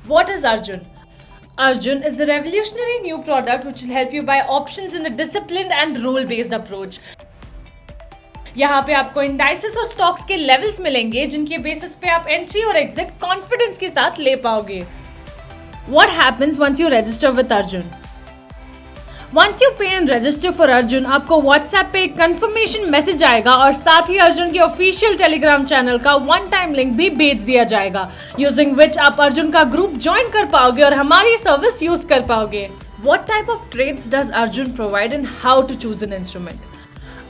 What is Arjun? Arjun is the revolutionary new product which will help you buy options in a disciplined and rule-based approach. यहाँ पे आपको indices और stocks के levels मिलेंगे जिनके basis पे आप एंट्री और एग्जिट कॉन्फिडेंस के साथ ले पाओगे. What happens once you register with Arjun? Once you pay and register for Arjun, आपको WhatsApp पे एक कंफर्मेशन मैसेज आएगा और साथ ही अर्जुन के ऑफिशियल टेलीग्राम चैनल का वन टाइम लिंक भी भेज दिया जाएगा, यूजिंग विच आप अर्जुन का ग्रुप ज्वाइन कर पाओगे और हमारी सर्विस यूज कर पाओगे. What type of trades does Arjun provide and how to choose an instrument?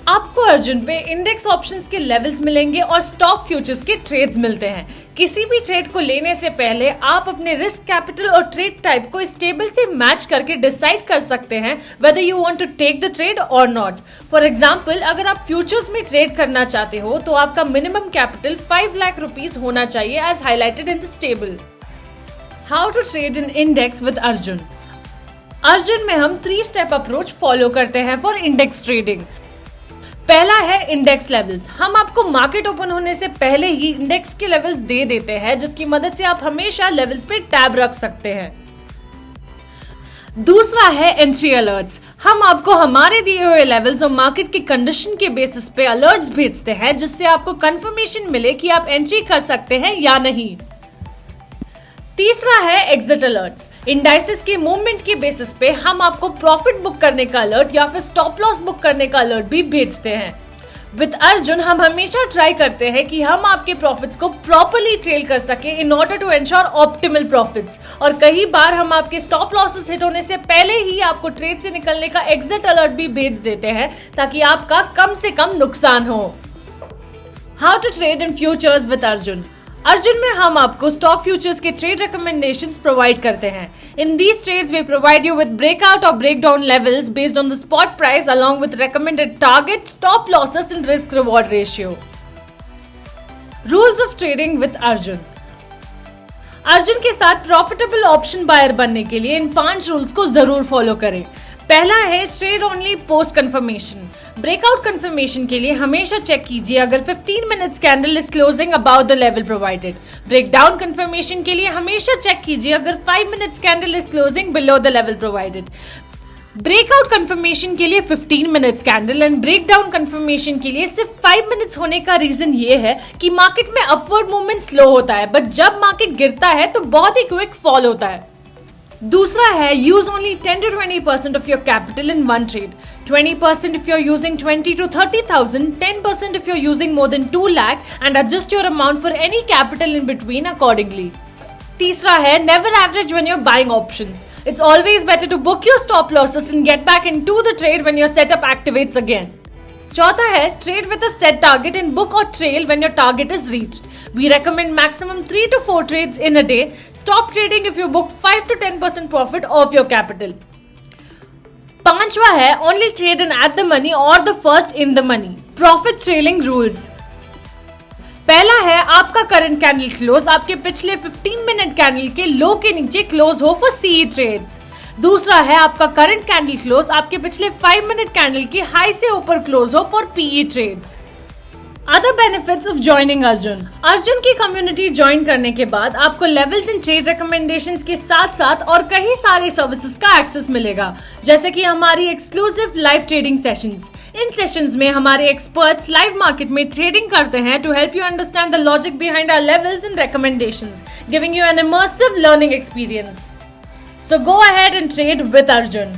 आपको अर्जुन पे इंडेक्स ऑप्शंस के लेवल्स मिलेंगे और स्टॉक फ्यूचर्स के ट्रेड्स मिलते हैं. किसी भी ट्रेड को लेने से पहले आप अपने रिस्क कैपिटल और ट्रेड टाइप को इस टेबल से मैच करके डिसाइड कर सकते हैं whether you want to take the trade or not. For example, अगर आप फ्यूचर्स में ट्रेड करना चाहते हो तो आपका मिनिमम कैपिटल 5 लाख रुपीज होना चाहिए as highlighted in this table. How to trade in index with Arjun. Arjun में हम 3 स्टेप अप्रोच फॉलो करते हैं फॉर इंडेक्स ट्रेडिंग. पहला है इंडेक्स लेवल्स. हम आपको मार्केट ओपन होने से पहले ही इंडेक्स के लेवल्स दे देते हैं जिसकी मदद से आप हमेशा लेवल्स पे टैब रख सकते हैं. दूसरा है एंट्री अलर्ट्स. हम आपको हमारे दिए हुए लेवल्स और मार्केट की कंडीशन के बेसिस पे अलर्ट्स भेजते हैं जिससे आपको कंफर्मेशन मिले कि आप एंट्री कर सकते हैं या नहीं. तीसरा है एग्जिट अलर्ट्स. इंडाइसेस के मूवमेंट के बेसिस पे हम आपको प्रॉफिट बुक करने का अलर्ट या फिर स्टॉप लॉस बुक करने का अलर्ट भी भेजते हैं. विद अर्जुन हम हमेशा ट्राई करते हैं कि हम आपके प्रॉफिट्स को प्रॉपर्ली ट्रेल कर सके in order to ensure optimal profits. और कई बार हम आपके स्टॉप लॉसेस हिट होने से पहले ही आपको ट्रेड से निकलने का एग्जिट अलर्ट भी भेज देते हैं ताकि आपका कम से कम नुकसान हो. How to trade in futures with Arjun. Arjun में हम आपको स्टॉक फ्यूचर्स के ट्रेड रिकमेंडेशंस प्रोवाइड करते हैं. In these trades we provide you with breakout और breakdown levels based on the spot price along with recommended target, stop losses and risk reward ratio. Rules of trading with Arjun. Arjun के साथ profitable option buyer बनने के लिए इन 5 rules को जरूर follow करें. पहला है trade only post confirmation. Breakout confirmation के लिए हमेशा चेक कीजिए अगर 15 minutes candle is closing about the level provided. Breakdown confirmation के लिए हमेशा चेक कीजिए अगर 5 minutes candle is closing below the level provided. Breakout confirmation के लिए 15 minutes candle and breakdown confirmation के लिए सिर्फ 5 मिनट्स होने का रीजन ये है कि मार्केट में अपवर्ड मूवमेंट स्लो होता है बट जब मार्केट गिरता है तो बहुत ही क्विक फॉल होता है. दूसरा है use only 10 to 20% of your capital in one trade. 20% if you're using 20 to 30,000, 10% if you're using more than 2 lakh and adjust your amount for any capital in between accordingly. तीसरा है never average when you're buying options. It's always better to book your stop losses and get back into the trade when your setup activates again. चौथा है trade with a set target and book or trail when your target is reached. We recommend maximum 3 to 4 trades in a day. Stop trading if you book 5 to 10% profit of your capital. पांचवा है only trade in at the money और the first in the money. Profit trailing rules. पहला है आपका current candle close आपके पिछले 15 minute candle के लो के नीचे क्लोज हो फॉर सीई ट्रेड्स. दूसरा है आपका करंट कैंडल क्लोज आपके पिछले 5 मिनट कैंडल के हाई से ऊपर क्लोज हो for PE trades. Other benefits of joining Arjun. Arjun की कम्युनिटी ज्वाइन करने के बाद आपको लेवल्स इन ट्रेड रिकमेंडेशंस के साथ साथ और कई सारे सर्विसेज का एक्सेस मिलेगा जैसे कि हमारी एक्सक्लूसिव लाइव ट्रेडिंग सेशंस. इन सेशंस में हमारे एक्सपर्ट्स लाइव मार्केट में ट्रेडिंग करते हैं to help you understand the logic behind our levels and recommendations, giving you an immersive learning experience. So go ahead and trade with Arjun.